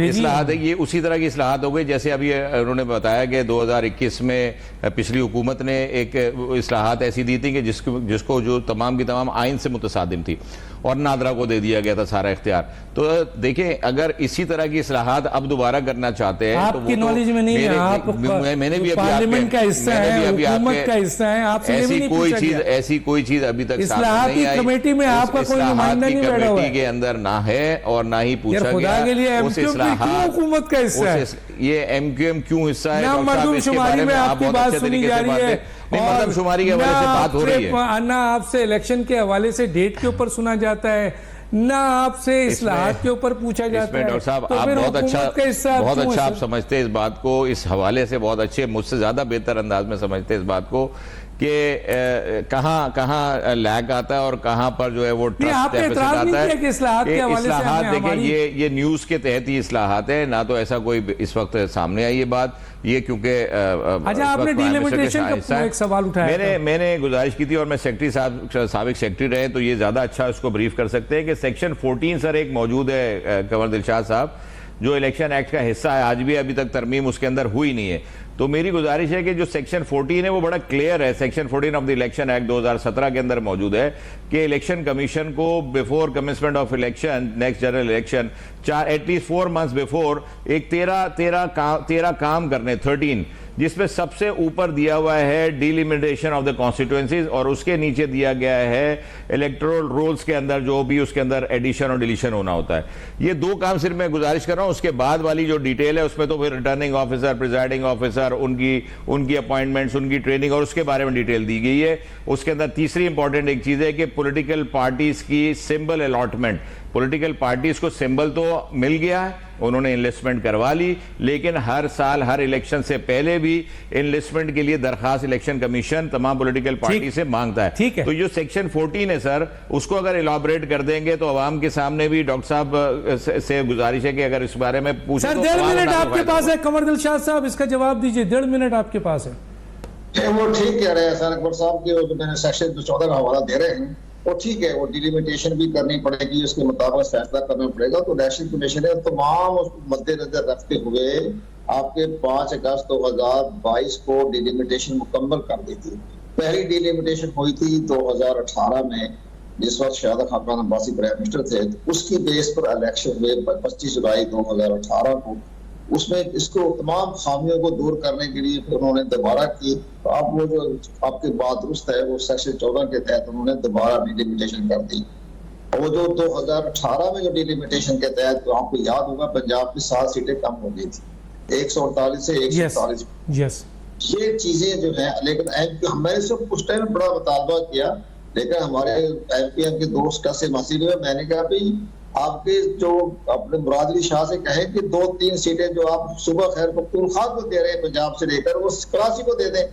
इस्लाहात है, ये उसी तरह की इस्लाहात हो गई जैसे अभी उन्होंने बताया कि 2021 में पिछली हुकूमत ने एक इस्लाहात ऐसी दी थी कि जिसको जो तमाम की तमाम आइन से मुतसादिम थी, और नादरा को दे दिया गया था सारा इख्तियार। तो देखें, अगर इसी तरह की इस्लाहात अब दोबारा करना चाहते हैं तो आपकी नॉलेज में नहीं है, आप मैंने भी पार्लियामेंट का हिस्सा है, हुकूमत का हिस्सा है, आपसे ऐसी कोई चीज अभी तक सामने नहीं आई। कमेटी में आपका कोई नुमाइंदा नहीं बैठा हुआ है के अंदर ना है और ना ही पूछा गया। के लिए हुकूमत का हिस्सा है ये एमक्यूएम क्यों हिस्सा है? मरदमशुमारी में आपकी बात सुनी जा रही है, मरदमशुमारी के हवाले से बात हो रही है, ना आपसे इलेक्शन के हवाले से डेट के ऊपर सुना जाता है, ना आपसे इस्लाहात के ऊपर पूछा जाता है। डॉक्टर साहब, तो आप बहुत अच्छा आप समझते हैं इस बात को, इस हवाले से बहुत अच्छे, मुझसे ज्यादा बेहतर अंदाज में समझते हैं इस बात को कि कहाँ लैग आता है और कहाँ पर जो है वो ट्रस्ट डेफिसिट आता है। इस्लाहात देखें, ये न्यूज के तहत ही इस्लाहात है, ना तो ऐसा कोई इस वक्त सामने आई ये बात, ये क्योंकि आपने डिलिमिटेशन का एक सवाल उठाया, मैंने गुजारिश की थी और मैं सेक्रेटरी साहब साबिक सेक्रेटरी रहे तो ये ज्यादा अच्छा उसको ब्रीफ कर सकते हैं कि सेक्शन 14 सर एक मौजूद है कंवर दिलशाद साहब, जो इलेक्शन एक्ट का हिस्सा है, आज भी अभी तक तरमीम उसके अंदर हुई नहीं है। तो मेरी गुजारिश है कि जो सेक्शन 14 है वो बड़ा क्लियर है, section 14 of the election act 2017 के अंदर मौजूद है कि इलेक्शन कमीशन को before commencement of election, next general election, at least 4 months before एक 13 काम करने, 13, जिसमें सबसे ऊपर दिया हुआ है डिलिमिटेशन ऑफ द कॉन्स्टिट्यूएंसीज और उसके नीचे दिया गया है इलेक्टोरल रोल्स के अंदर जो भी उसके अंदर एडिशन और डिलीशन होना होता है। ये 2 काम सिर्फ मैं गुजारिश कर रहा हूं, उसके बाद वाली जो डिटेल है उसमें तो फिर रिटर्निंग ऑफिसर, प्रिजाइडिंग ऑफिसर, उनकी अपॉइंटमेंट्स, उनकी ट्रेनिंग और उसके बारे में डिटेल दी गई है। उसके अंदर तीसरी इंपॉर्टेंट एक चीज है कि पॉलिटिकल पार्टीज की सिंबल अलॉटमेंट, पॉलिटिकल पार्टीज को सिंबल तो मिल गया है, उन्होंने इनलिस्टमेंट करवा ली, लेकिन हर साल हर इलेक्शन से पहले भी इनलिस्टमेंट के लिए दरखास्त इलेक्शन कमीशन तमाम पॉलिटिकल पार्टी से मांगता है। ठीक है। तो जो सेक्शन 14 है सर, उसको अगर इलाबोरेट कर देंगे तो अवाम के सामने भी डॉक्टर साहब से गुजारिश है कि अगर इस बारे में पूछे तो 1.5 मिनट आपके पास है कंवर दिलशाद साहब, इसका जवाब दीजिए, 1.5 मिनट आपके पास है। वो ठीक कह रहे हैं सर अकबर साहब की, वो मैंने सेक्शन 14 का हवाला दे रहे हैं, वो ठीक है, वो डिलिमिटेशन भी करनी पड़ेगी, उसके मुताबिक फैसला करना पड़ेगा। तो इलेक्शन कमीशन ने तमाम उसको मद्देनजर रखते हुए आपके 5 अगस्त 2022 को डिलिमिटेशन मुकम्मल कर दी थी। पहली डिलिमिटेशन हुई थी 2018 में, जिस वक्त शाहिद खान अब्बासी प्राइम मिनिस्टर थे, तो उसकी बेस पर इलेक्शन हुए 25 जुलाई 2018 को। उसमें इसको तमाम खामियों को दूर करने के लिए फिर उन्होंने दोबारा की। तो अब वो जो आपकी बात दुरुस्त है, वो सेक्शन 14 के तहत उन्होंने दोबारा डिलिमिटेशन कर दी। और वो जो 2018 में जो डिलिमिटेशन के तहत, तो आपको याद होगा पंजाब की 7 सीटें कम हो गई थी, 148 से 147। ये चीजें जो है, लेकिन मैंने सब उस टाइम बड़ा मुतालबा किया, लेकिन हमारे एमपीएम के दोस्त कासिम हसीब में मैंने कहा भाई आपके जो अपने मुराद अली शाह से कहें कि 2-3 सीटें जो आप सुबह खैर पख्तूनख्वा को दे रहे हैं पंजाब से लेकर, वो कराची को दे दें।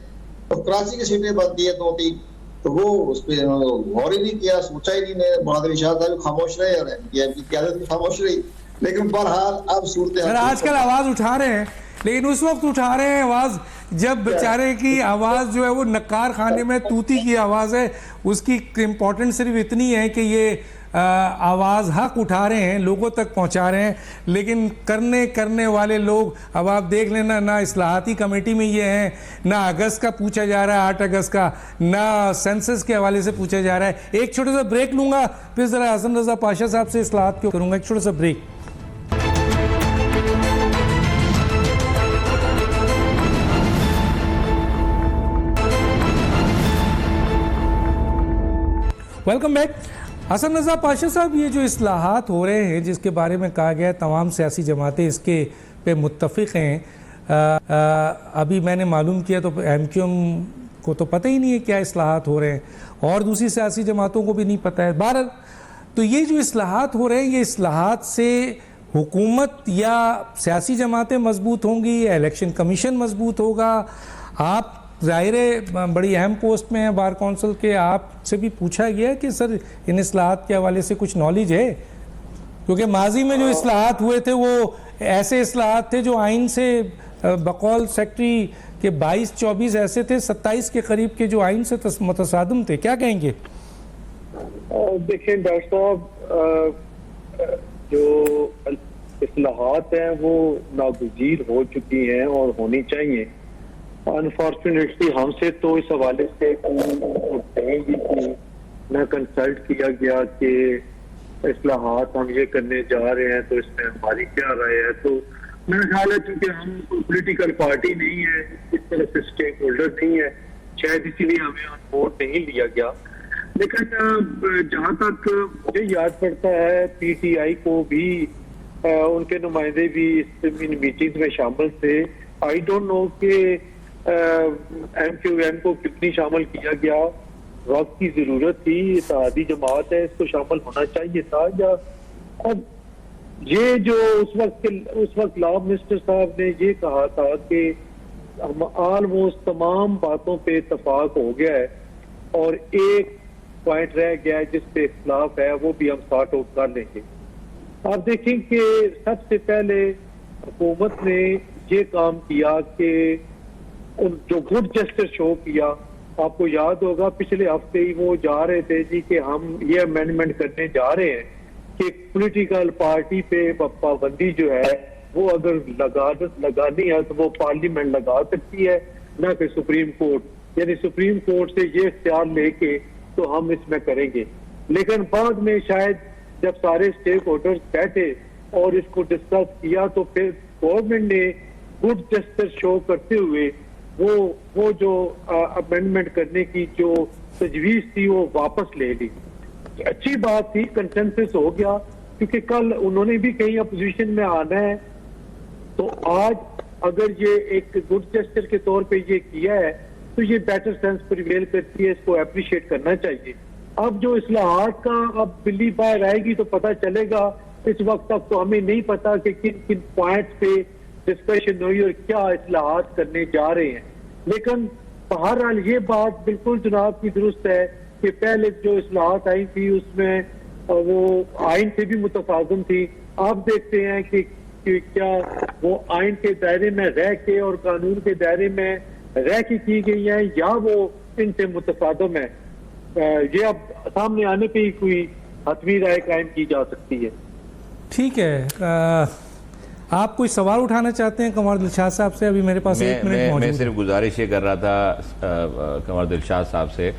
तो कराची की सीटें बनती है 2-3, तो वो उस पर गौर ही नहीं किया, सोचा ही नहीं। मुराद अली शाह साहब खामोश रहे और एमपीएम की क़यादत भी खामोश रही। लेकिन बहरहाल अब सूरत आजकल आवाज उठा रहे हैं, लेकिन उस वक्त उठा रहे हैं आवाज जब बेचारे की आवाज जो है वो नक्कार खाने में तूती की आवाज है। उसकी इम्पोर्टेंस सिर्फ इतनी है कि ये आवाज़ हक उठा रहे हैं, लोगों तक पहुंचा रहे हैं, लेकिन करने वाले लोग, अब आप देख लेना, ना इस्लाहाती कमेटी में ये हैं, ना अगस्त का पूछा जा रहा है, 8 अगस्त का, ना सेंसस के हवाले से पूछा जा रहा है। एक छोटा सा ब्रेक लूंगा, फिर ज़रा हसन रज़ा पाशा साहब से इस्लाहात क्यों करूंगा, एक छोटा सा break. Welcome back. Hasan Raza Pasha साहब, ये जो इस्लाहात हो रहे हैं जिसके बारे में कहा गया है तमाम सियासी जमातें इसके पे मुत्तफ़िक़ हैं, अभी मैंने मालूम किया तो एमक्यूएम को तो पता ही नहीं है क्या इस्लाहात हो रहे हैं और दूसरी सियासी जमातों को भी नहीं पता है। बहरहाल, तो ये जो इस्लाहात हो रहे हैं, ये इस्लाहात से हुकूमत या सियासी जमातें मजबूत होंगी या इलेक्शन कमीशन मजबूत होगा? आप ज़ाहिर है बड़ी अहम पोस्ट में है बार कौंसिल के, आपसे भी पूछा गया कि सर इन इस्लाहात के हवाले से कुछ नॉलेज है? क्योंकि माजी में जो इस्लाहात हुए थे वो ऐसे इस्लाहात थे जो आइन से बकौल सेक्रेटरी के 22-24 ऐसे थे, 27 के करीब के जो आइन से मुतसादिम थे। क्या कहेंगे? देखिए डॉक्टर साहब, जो इस्लाहात हैं वो नागुज़ीर हो चुकी हैं और होनी चाहिए। अनफॉर्चुनेटली हमसे तो इस हवाले से न कंसल्ट किया गया कि इस्लाहात हम ये करने जा रहे हैं तो इसमें हमारी क्या राय है। तो मेरा ख्याल है चूंकि हम पॉलिटिकल पार्टी नहीं है, इस तरह से स्टेक होल्डर नहीं है, शायद इसीलिए हमें ऑन बोर्ड नहीं लिया गया। लेकिन जहाँ तक मुझे याद पड़ता है पीटीआई को भी उनके नुमाइंदे भी इन मीटिंग में शामिल थे। आई डोंट नो कि MQM को कितनी शामिल किया गया, वक्त की जरूरत थी, इत्तेहादी जमात है, इसको शामिल होना चाहिए था। या अब ये जो उस वक्त लॉ मिनिस्टर साहब ने ये कहा था कि हम ऑलमोस्ट तमाम बातों पे इत्तेफाक हो गया है और एक पॉइंट रह गया है जिस पे इख्तिलाफ है, वो भी हम सॉर्ट आउट कर लेंगे। आप देखें कि सबसे पहले हुकूमत ने ये काम किया कि उन जो गुड जेस्चर शो किया, आपको याद होगा पिछले हफ्ते ही वो जा रहे थे जी कि हम ये अमेंडमेंट करने जा रहे हैं कि पॉलिटिकल पार्टी पे पाबंदी जो है वो अगर लगानी है तो वो पार्लियामेंट लगा सकती है, ना कि सुप्रीम कोर्ट। यानी सुप्रीम कोर्ट से ये इख्तियार लेके तो हम इसमें करेंगे। लेकिन बाद में शायद जब सारे स्टेक होल्डर्स बैठे और इसको डिस्कस किया तो फिर गवर्नमेंट ने गुड जेस्चर शो करते हुए वो जो अमेंडमेंट करने की जो तजवीज थी वो वापस ले ली। अच्छी बात थी, कंसेंसस हो गया, क्योंकि कल उन्होंने भी कहीं अपोजिशन में आना है। तो आज अगर ये एक गुड जेस्चर के तौर पे ये किया है तो ये बेटर सेंस प्रिवेल करती है, इसको अप्रिशिएट करना चाहिए। अब जो इस्लाहात का अब बिल्ली बाहर आएगी तो पता चलेगा। इस वक्त तक तो हमें नहीं पता कि किन किन पॉइंट्स पे डिस्कशन हुई और क्या इस्लाहात करने जा रहे हैं। लेकिन बहरहाल ये बात बिल्कुल जनाब की दुरुस्त है कि पहले जो इस्लाहात आई थी उसमें वो आइन से भी मुतसाज़म थी। आप देखते हैं कि क्या वो आइन के दायरे में रह के और कानून के दायरे में रह के की गई है या वो इनसे मुतसादम है। ये अब सामने आने पे ही कोई हतमी राय कायम की जा सकती है। ठीक है, आप कोई सवाल उठाना चाहते हैं कमर दिलशाद साहब से? अभी मेरे पास 1 मिनट मौजूद है। मैं सिर्फ गुजारिश ये कर रहा था कमर दिलशाद साहब से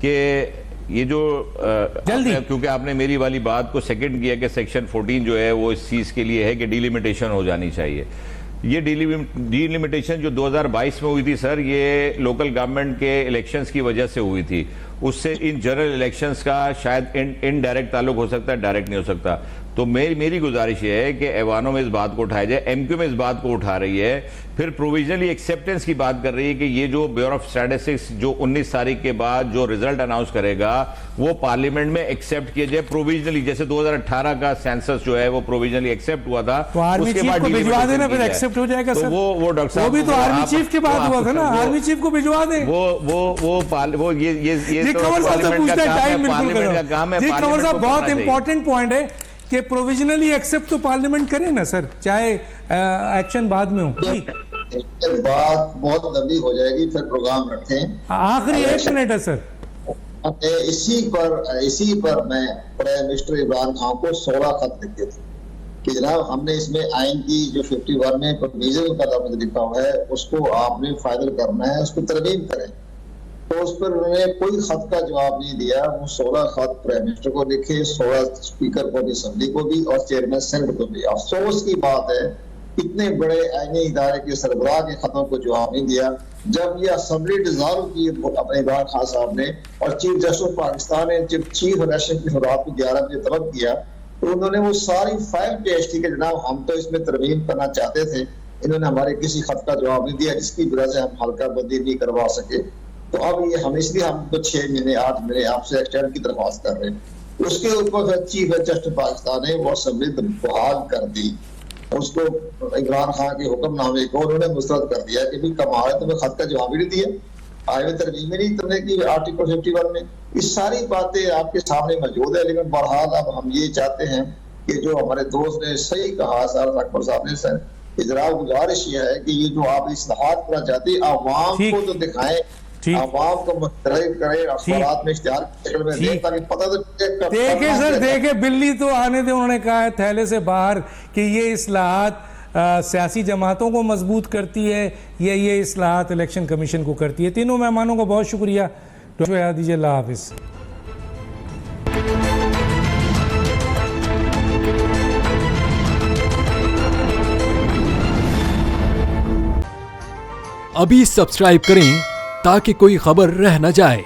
कि ये जो जल्दी, क्योंकि आपने मेरी वाली बात को सेकंड किया कि सेक्शन 14 जो है वो इस चीज़ के लिए है कि डिलिमिटेशन हो जानी चाहिए। ये डिलिमिटेशन जो 2022 में हुई थी सर, ये लोकल गवर्नमेंट के इलेक्शंस की वजह से हुई थी। उससे इन जनरल इलेक्शंस का शायद इनडायरेक्ट ताल्लुक हो सकता है, डायरेक्ट नहीं हो सकता। तो मेरी गुजारिश ये है कि ऐवानों में इस बात को उठाया जाए। MQ में इस बात को उठा रही है, फिर प्रोविजनली एक्सेप्टेंस की बात कर रही है कि ये जो ब्यूरो ऑफ स्टैटिस्टिक्स जो 19 तारीख के बाद जो रिजल्ट अनाउंस करेगा वो पार्लियामेंट में एक्सेप्ट किया जाए प्रोविजनली। जैसे 2018 का सेंसस जो है वो प्रोविजनली एक्सेप्ट हुआ था, तो आर्मी चीफ को भिजवा देना, फिर एक्सेप्ट हो जाएगा। तो वो डॉक्टर साहब, वो भी तो आर्मी चीफ के बाद हुआ था ना, आर्मी चीफ को भिजवा दें। वो ये कमर साहब से पूछना है, टाइम बिल्कुल का काम है। कमर साहब बहुत इंपॉर्टेंट पॉइंट है कि प्रोविजनली एक्सेप्ट तो पार्लियामेंट करे ना सर, चाहे एक्शन बाद में हो। बात बहुत लंबी हो जाएगी, फिर प्रोग्राम रखें। आखिरी 1 मिनट है सर। इसी पर मैं प्राइम मिनिस्टर इमरान खान को 16 खत लिखे थे कि जनाब हमने इसमें आइन की जो 51 में प्रोविजन का लफ्ज लिखा हुआ है उसको आपने फाइनल करना है, उसको तरमीम करें। तो उस पर उन्होंने कोई खत का जवाब नहीं दिया। वो 16 खत प्राइम मिनिस्टर को लिखे, 16 स्पीकर को, असेंबली को भी और चेयरमैन सेनेट को भी। अफसोस की बात है इतने बड़े आईनी इदारे के सरबराह के खतों को जवाब नहीं दिया। जब ये असेंबली डिसॉल्व की अपने इमरान खान साहब ने और चीफ जस्टिस पाकिस्तान ने जब चीफ इलेक्शन की रात को 11 बजे तलब किया तो उन्होंने वो सारी फाइल पेश की कि जनाब हम तो इसमें तरमीम करना चाहते थे, इन्होंने हमारे किसी खत का जवाब नहीं दिया जिसकी वजह से हम हल्का बंदी नहीं करवा सके। तो अब ये हम इसलिए हम तो 6 महीने 8 महीने आपसे एक्सटेंड की दरख्वास्त कर रहे हैं। उसके ऊपर फिर चीफ जस्टिस पाकिस्तान ने वो असेंबली बहाल कर दी, उसको इमरान खान के हुक्मनामे को उन्होंने मुस्तरद कर दिया कि भी कमाल है, तुम्हें खत का जवाब ही नहीं दिया, आए में तरमीम ही नहीं तुमने की आर्टिकल 51 में। ये सारी बातें आपके सामने मौजूद है। लेकिन बहरहाल अब हम ये चाहते हैं कि जो हमारे दोस्त ने सही कहा सर अकबर साहब ने, सर इजरा गुजारिश ये है कि ये जो आप इस्लाहात करना चाहते हैं आवाम को तो दिखाएं, आवाम को मुतरफ करें, अखबारात में इश्तिहार की शक्ल में दें ताकि पता तो देखे सर, देखे बिल्ली तो आने दे। उन्होंने कहा है थैले से बाहर कि ये इस्लाहात सियासी जमातों को मजबूत करती है या ये इस्लाहात इलेक्शन कमीशन को करती है। तीनों मेहमानों को बहुत शुक्रिया। दीजिए, अल्लाह हाफिज़। अभी सब्सक्राइब करें ताकि कोई खबर रह न जाए।